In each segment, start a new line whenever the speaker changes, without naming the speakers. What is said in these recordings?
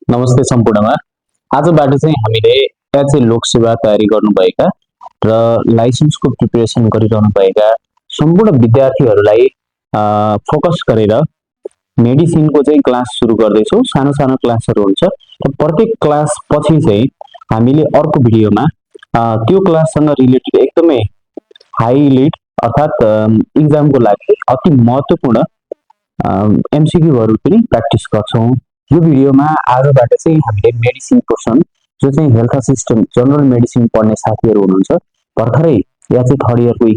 नमस्ते सम्पूर्णमा। आजबाट चाहिँ हामीले चाहिँ लोकसेवा तयारी गर्नुभएका र लाइसेन्सको प्रिपरेसन गरिरहनुभएका सम्पूर्ण विद्यार्थीहरूलाई फोकस गरेर मेडिसिनको चाहिँ क्लास सुरु गर्दैछौँ। सानो सानो क्लासहरू हुन्छ र प्रत्येक क्लास पछि चाहिँ हामीले अर्को भिडियोमा त्यो क्लाससँग रिलेटेड एकदमै हाइलाइट अर्थात् इक्जामको लागि अति महत्त्वपूर्ण एमसिक्यूहरू पनि प्र्याक्टिस गर्छौँ। यो भिडियोमा आजबाट चाहिँ हामीले मेडिसिन पोर्सन जो चाहिँ हेल्थ असिस्टेन्ट जनरल मेडिसिन पढ्ने साथीहरू हुनुहुन्छ, भर्खरै या चाहिँ थर्ड इयरको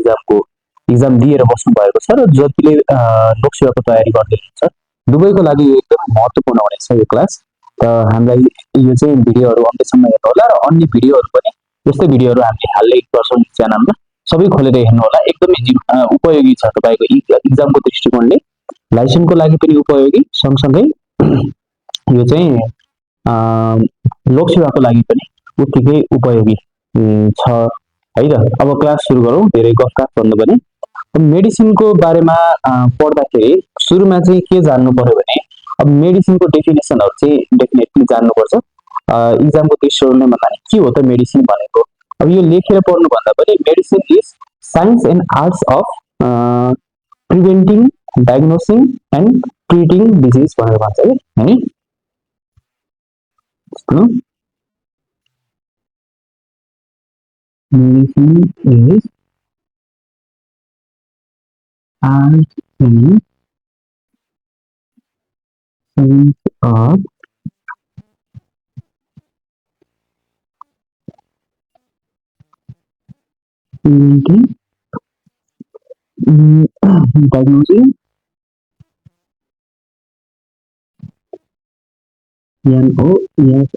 इक्जाम दिएर बस्नु भएको छ र जतिले लोकसेवाको तयारी गर्दै हुनुहुन्छ, दुवैको लागि यो एकदम महत्त्वपूर्ण हुनेछ यो क्लास। र हामीलाई यो चाहिँ भिडियोहरू अन्त्यसम्म हेर्नु होला र अन्य भिडियोहरू पनि यस्तै भिडियोहरू हामीले हाल्दै गर्छौँ च्यानलमा, सबै खोलेर हेर्नु होला। एकदमै उपयोगी छ तपाईँको इक्जामको दृष्टिकोणले, लाइसेन्सको लागि पनि उपयोगी, सँगसँगै यो चाहिँ लोकसेवाको लागि पनि उत्तिकै उपयोगी छ है त। अब क्लास सुरु गरौँ, धेरै गफकाफ गर्नु पनि। मेडिसिनको बारेमा पढ्दाखेरि सुरुमा चाहिँ के जान्नु पर्यो भने, अब मेडिसिनको डेफिनेसनहरू चाहिँ डेफिनेटली जान्नुपर्छ। इक्जामको दृष्टिकोणले भन्दा के हो त मेडिसिन भनेको। अब यो लेखेर पढ्नुभन्दा पनि medicine is science and arts of preventing, diagnosing and treating disease भनेर भन्छ है। Medicine is art and science of preventing, diagnosing, NOSINT,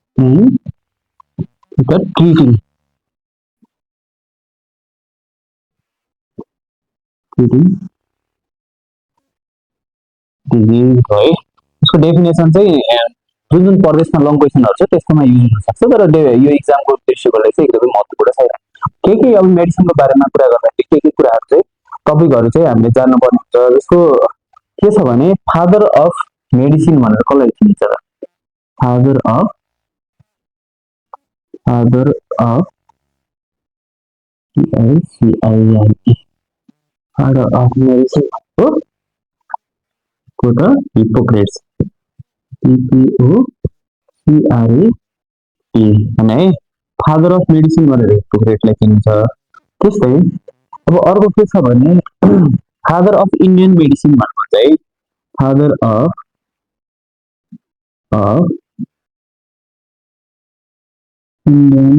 and the treating disease है। यसको डेफिनेसन चाहिँ जुन जुन प्रदेशमा लङ क्वेसनहरू छ त्यस्तोमा युज हुन सक्छ, तर यो इक्जामको दृष्टिकोणले चाहिँ एकदमै महत्त्वपूर्ण छ। के अब मेडिसिनको बारेमा कुरा गर्दाखेरि के कुराहरू चाहिँ टपिकहरू चाहिँ हामीले जान्नुपर्ने हुन्छ। जसको के छ भने फादर अफ मेडिसिन भनेर कसलाई चिनिन्छ र? Father of CICII, father of medicine को त हिप्पोक्रेट्स, HIPPOCRATE भने फादर अफ मेडिसिन भनेर हिप्पोक्रेटलाई चिनिन्छ। त्यस्तै अब अर्को के छ भने फादर अफ इन्डियन मेडिसिन भनेको चाहिँ फादर अफ इन्डियन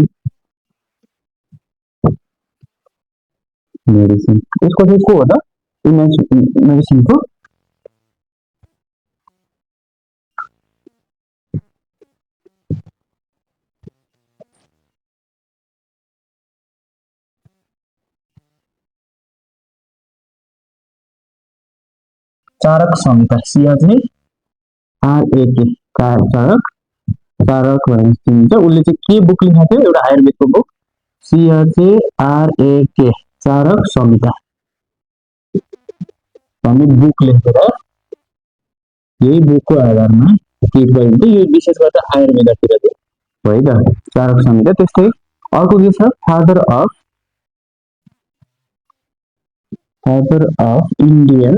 मेडिसिन, यसको चाहिँ को हो त इन्डियन मेडिसिनको? चारक संहिता, CRAK, चारक भनेर चिनिन्छ। उसले चाहिँ के बुक लेखेको थियो? एउटा आयुर्वेदको बुक, CRAK, चारक संहिता भन्ने बुक लेखेर यही बुकको आधारमा ट्रिट गरिन्छ। यो विशेष गरेर आयुर्वेदतिर चाहिँ है त, चारक संहिता। त्यस्तै अर्को के छ? फादर अफ इन्डियन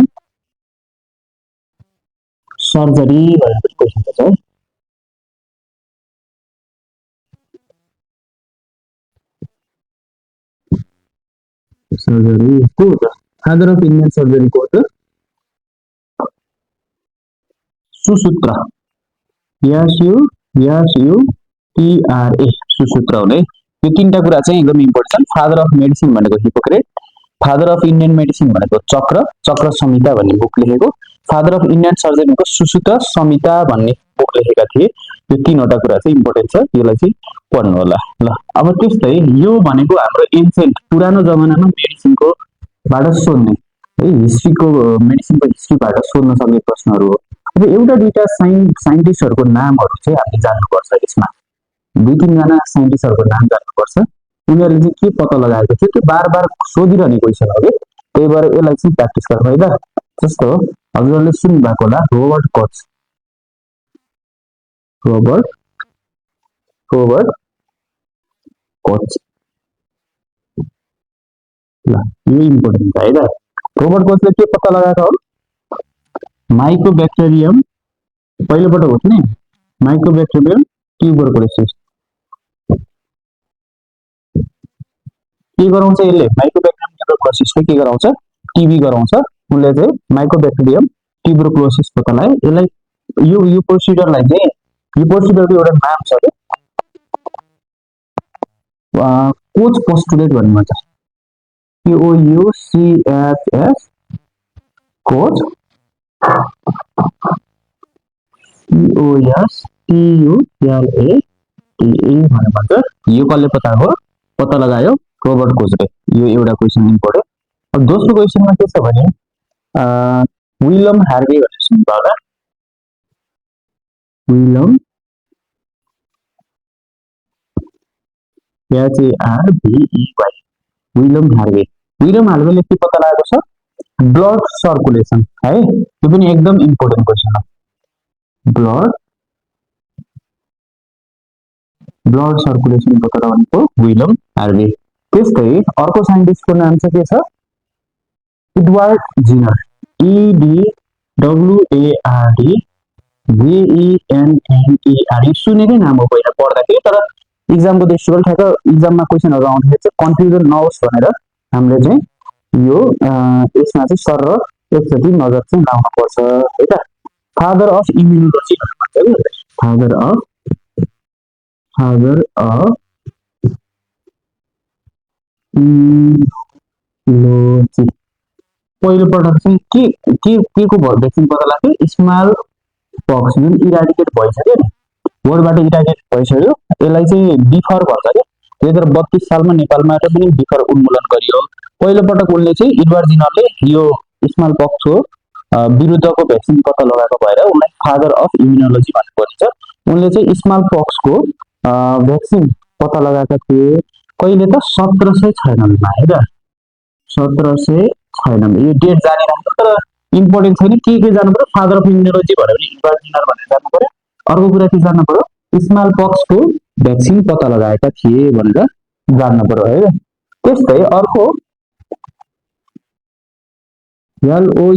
सर्जरी भनेर क्वेसन छ। सर्जरी को हो त? फादर अफ इन्डियन सर्जरी को हो त? सुसूत्र, SUTRA, सुसूत्र हुने। यो तीनटा कुरा चाहिँ एकदम इम्पोर्टेन्ट। फादर अफ मेडिसिन भनेको Hippocrates, father of Indian medicine भनेको चक्र संहिता भन्ने बुक लेखेको, फादर अफ इन्डियन सर्जरी भनेको सुसूत्र संहिता भन्ने बुक लेखेका थिए। यो तीनवटा कुरा चाहिँ इम्पोर्टेन्ट छ, यसलाई चाहिँ पढ्नु होला ल। अब त्यस्तै यो भनेको हाम्रो एन्सेन्ट पुरानो जमानामा मेडिसिनको बाट सोध्ने है, हिस्ट्रीको मेडिसिनको हिस्ट्रीबाट सोध्न सक्ने प्रश्नहरू हो। अब एउटा दुईटा साइन्टिस्टहरूको नामहरू चाहिँ हामीले जान्नुपर्छ। यसमा दुई तीनजना साइन्टिस्टहरूको नाम जान्नुपर्छ। उनीहरूले चाहिँ के पत्ता लगाएको थियो त्यो बार बार सोधिरहने क्वेसन हो कि, त्यही भएर यसलाई चाहिँ प्र्याक्टिस गर्नु है त। जस्तो हजुरहरूले सुन्नु भएको होला Robert coach, Robert Robert coach ल यो इम्पोर्टेन्ट है त रोबर्ट कोचले के पत्ता लगाएको हो माइकोब्याक्टेरियम पहिलोपटक हो नि माइकोब्याक्टेरियम ट्युबरकुलोसिस के गराउँछ यसले माइकोब्याक्टेरियम ट्युबरकुलोसिसले के गराउँछ टिबी गराउँछ उनले चाहिँ माइकोब्याक्टेरियम ट्युबरकुलोसिस पत्ता लगाए यसलाई यो प्रोसिडरलाई चाहिँ यो प्रोसिडरको एउटा नाम छ के कोच पोस्टुलेट भन्ने भन्छ COUCHS कोच COSTULATE भनेर भन्छ यो कसले पत्ता लगायो रोबर्ट कोचले यो एउटा क्वेसन इम्पोर्टेन्ट अब दोस्रो क्वेसनमा के छ भने विलियम हार्वे भनेर सुन्नुभयो होला विलियम HARVEY विलियम हार्वेले के पत्ता लगाएको छ ब्लड सर्कुलेसन है यो पनि एकदम इम्पोर्टेन्ट क्वेसन हो ब्लड सर्कुलेसन पत्ता लगाएको विलियम हार्वे त्यस्तै अर्को साइन्टिस्टको नाम चाहिँ के छ एडवर्ड जिनर EDWARD सुनेकै नाम हो पहिला पढ्दाखेरि तर इक्जामको दृष्टिकोण ठ्याक्क इक्जाममा क्वेसनहरु आउँदाखेरि चाहिँ कन्फ्युजन नहोस् भनेर हामीले चाहिँ यो यसमा चाहिँ सर र एकचोटि नजर चाहिँ लाउनु पर्छ है त फादर अफ इम्युनोलोजी भन्छ के फादर अफ इम्युनोलोजी पहिलो पटक चाहिँ के को भ्याक्सिन पत्ता लाग्यो स्मल पक्स जुन इराडिकेट भइसक्यो नि वर्ल्डबाट इराडिकेट भइसक्यो यसलाई चाहिँ डिफर भन्छ के 2032 सालमा नेपालमा पनि डिफर उन्मूलन गरियो पहिलो पटक उनले चाहिँ एडवर्ड जिनरले यो स्मल पक्सको विरुद्धको भ्याक्सिन पत्ता लगाएको भएर उनलाई फादर अफ इम्युनोलोजी भनेर भनिन्छ उनले चाहिँ स्मल पक्सको भ्याक्सिन पत्ता लगाएका थिए कहिले त 1796 मा है त 1796 यो डेट जाने राम्रो तर इम्पोर्टेन्ट छैन के जानु पर्यो फादर अफ इम्युनोलोजी भनेर एडवर्ड जिनर भनेर जानु पर्यो अर्को कुरा के जान्नु पर्यो स्मल पक्सको भ्याक्सिन पत्ता लगाएका थिए भनेर जान्नु पर्यो है त्यस्तै अर्को LOUISPASTURE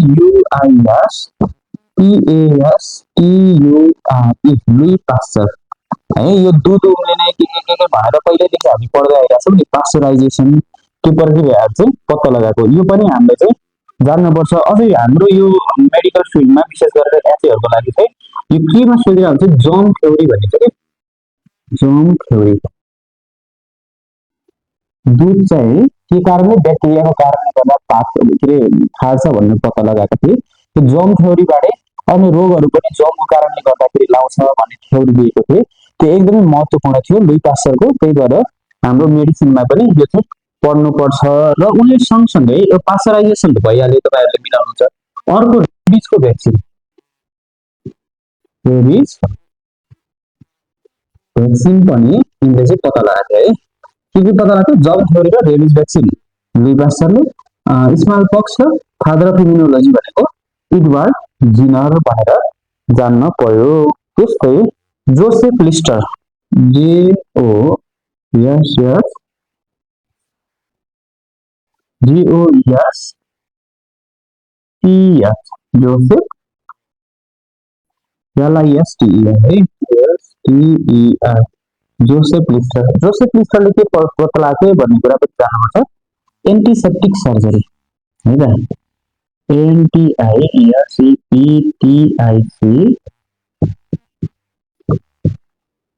लुई पास्चर है यो दुध उम्लिने के भनेर पहिलेदेखि हामी पढ्दै आइरहेका छौँ नि पास्चराइजेसन त्यो प्रक्रियाहरु चाहिँ पत्ता लगाएको यो पनि हामीले चाहिँ जान्नुपर्छ अझै हाम्रो यो मेडिकल फिल्डमा विशेष गरेर एचएहरुको लागि चाहिँ यो केमा सोधिरहेको हुन्छ जर्म थ्योरी भन्ने छ के जर्म थ्योरी दुध चाहिँ के कारणले ब्याक्टेरियाको कारणले गर्दा फाट्छ भन्ने पत्ता लगाएका थिए त्यो जर्म थ्योरीबाट अन्य रोगहरु पनि जर्मको कारणले गर्दाखेरि लाउँछ भन्ने थ्योरी दिएको थिए त्यो एकदमै महत्त्वपूर्ण थियो लुई पास्चरको त्यही भएर हाम्रो मेडिसिनमा पनि यो चाहिँ पढ्नुपर्छ र उनले सँगसँगै यो पास्चराइजेसन भइहाल्यो तपाईहरुले मिलाउनुहुन्छ अर्को रेबिजको भ्याक्सिन रेबिज भ्याक्सिन पनि यिनले चाहिँ पत्ता लगाएको है के पत्ता लाग्यो जर्म थ्योरी र रेबिज भ्याक्सिन लुई पास्चरले स्मल पक्स र फादर अफ इम्युनोलोजी भनेको एडवर्ड जिनर भनेर जान्न पर्यो त्यस्तै Joseph Lister Joseph LISTER Joseph लिस्टरले के पत्ता लाग्यो भन्ने कुरा पनि जान्नुपर्छ एन्टिसेप्टिक सर्जरी है त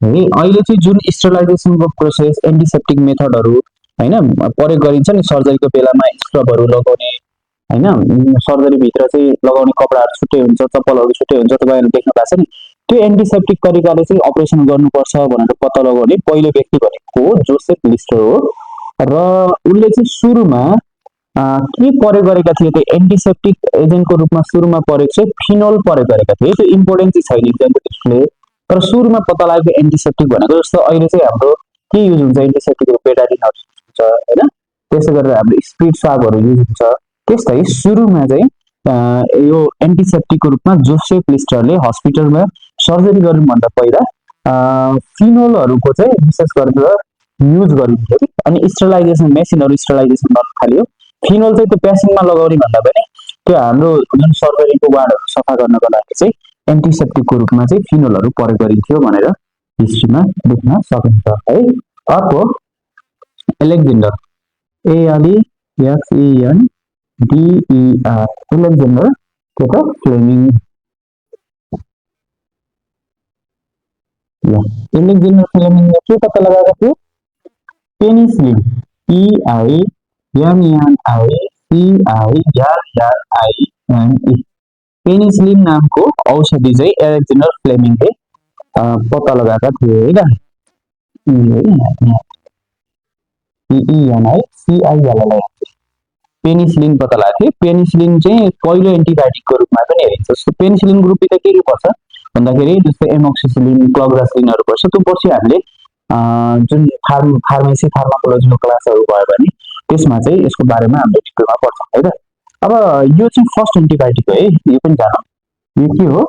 है अहिले चाहिँ जुन स्टरलाइजेसनको प्रोसेस एन्टिसेप्टिक मेथडहरु हैन प्रयोग गरिन्छ नि सर्जरीको बेलामा स्क्रबहरु लगाउने हैन सर्जरी भित्र चाहिँ लगाउने कपडाहरु छुट्टै हुन्छ चप्पलहरु छुट्टै हुन्छ तपाईहरुले देख्नु भएको छ नि त्यो एन्टिसेप्टिक तरिकाले चाहिँ अपरेसन गर्नुपर्छ भनेर पत्ता लगाउने पहिलो व्यक्ति भनेको जोसेफ लिस्टर हो र उनले चाहिँ सुरुमा के प्रयोग गरेका थिए त्यो एन्टिसेप्टिक एजेन्टको रूपमा सुरुमा प्रयोग चाहिँ फिनोल प्रयोग गरेका थिए त्यो इम्पोर्टेन्ट चाहिँ छैन इक्जामको दृष्टिले तर सुरुमा पत्ता लागेको एन्टिसेप्टिक भनेको जस्तो अहिले चाहिँ हाम्रो के युज हुन्छ एन्टिसेप्टिक बेटाडिनहरु हुन्छ हैन त्यसै गरेर हाम्रो स्पिरिट स्वाबहरु युज हुन्छ त्यस्तै सुरुमा चाहिँ यो एन्टिसेप्टिकको रूपमा जोसेफ लिस्टरले हस्पिटलमा सर्जरी गर्नुभन्दा पहिला फिनोलहरूको चाहिँ विशेष गरेर युज गरिन्थ्यो कि अनि स्टरलाइजेसन मेसिनहरू स्टरलाइजेसन गर्न थाल्यो। फिनोल चाहिँ त्यो प्यासिङमा लगाउने भन्दा पनि त्यो हाम्रो जुन सर्जरीको वार्डहरू सफा गर्नको लागि चाहिँ एन्टिसेप्टिकको रूपमा चाहिँ फिनोलहरू प्रयोग गरिन्थ्यो भनेर हिस्ट्रीमा देख्न सकिन्छ है। अर्को एलेक्जेन्डर ALEXANDER एलेक्जेन्डर के त फ्लेमिङ। एलेक्जेन्डर फ्लेमिङले के पत्ता लगाएको थियो? पेनिसिलिन PENICILLINE पेनिसिलिन नामको औषधि चाहिँ एलेक्जेन्डर फ्लेमिङले पत्ता लगाएका थिए होइन। PENICILLINE पेनिसिलिन पत्ता लगाएको थियो। पेनिसिलिन चाहिँ पहिलो एन्टिबायोटिकको रूपमा पनि हेरिन्छ। पेनिसिलिन ग्रुप त के के पर्छ भन्दाखेरि जस्तै एमोक्सिसिलिन क्लोक्सासिलिनहरू पर्छ। त्यो पछि हामीले जुन फार्मेसी फार्माकोलोजीको क्लासहरू भयो भने त्यसमा चाहिँ यसको बारेमा हामीले डिटेलमा पढ्छौँ है त। अब यो चाहिँ फर्स्ट एन्टिबायोटिक हो है, यो पनि जानौँ। यो के हो?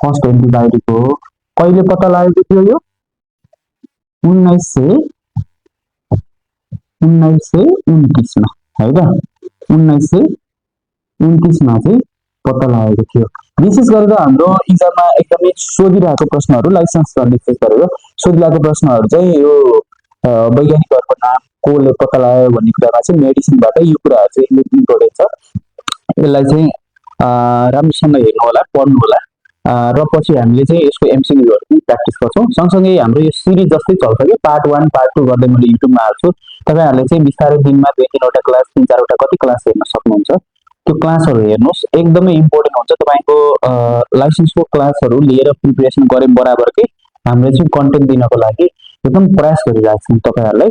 फर्स्ट एन्टिबायोटिक हो। कहिले पत्ता लागेको थियो यो? 1929 मा है त। 1929 मा चाहिँ पत्ता लागेको थियो। विशेष गरेर हाम्रो इक्जाममा एकदमै सोधिरहेको प्रश्नहरू लाइसेन्समा विशेष गरेर सोधिरहेको प्रश्नहरू चाहिँ यो वैज्ञानिकहरूको नाम कोले पत्ता लगायो भन्ने कुरामा चाहिँ मेडिसिनबाट यो कुराहरू चाहिँ एकदम इम्पोर्टेन्ट छ। यसलाई चाहिँ राम्रोसँग हेर्नु होला, पढ्नु होला र पछि हामीले चाहिँ यसको एमसिक्यूहरू पनि प्र्याक्टिस गर्छौँ। सँगसँगै हाम्रो यो सिरिज जस्तै चल्छ कि पार्ट 1 पार्ट 2 गर्दै मैले युट्युबमा हाल्छु। तपाईँहरूले चाहिँ बिस्तारै दिनमा 2-3वटा क्लास 3-4वटा कति क्लास हेर्न सक्नुहुन्छ। त्यो क्लासहरू हेर्नुहोस्, एकदमै इम्पोर्टेन्ट हुन्छ। तपाईँको लाइसेन्सको क्लासहरू लिएर प्रिपरेसन गरे बराबरकै हामीले चाहिँ कन्टेन्ट दिनको लागि एकदम प्रयास गरिरहेको छौँ तपाईँहरूलाई।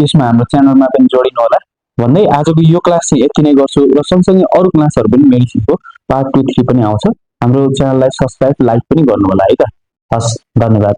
यसमा हाम्रो च्यानलमा पनि जोडिनु होला भन्दै आजको यो क्लास चाहिँ यति नै गर्छु र सँगसँगै अरू क्लासहरू पनि मेडिसिनको पार्ट 2, 3 पनि आउँछ। हाम्रो च्यानललाई सब्सक्राइब लाइक पनि गर्नु होला है त। हस्, धन्यवाद।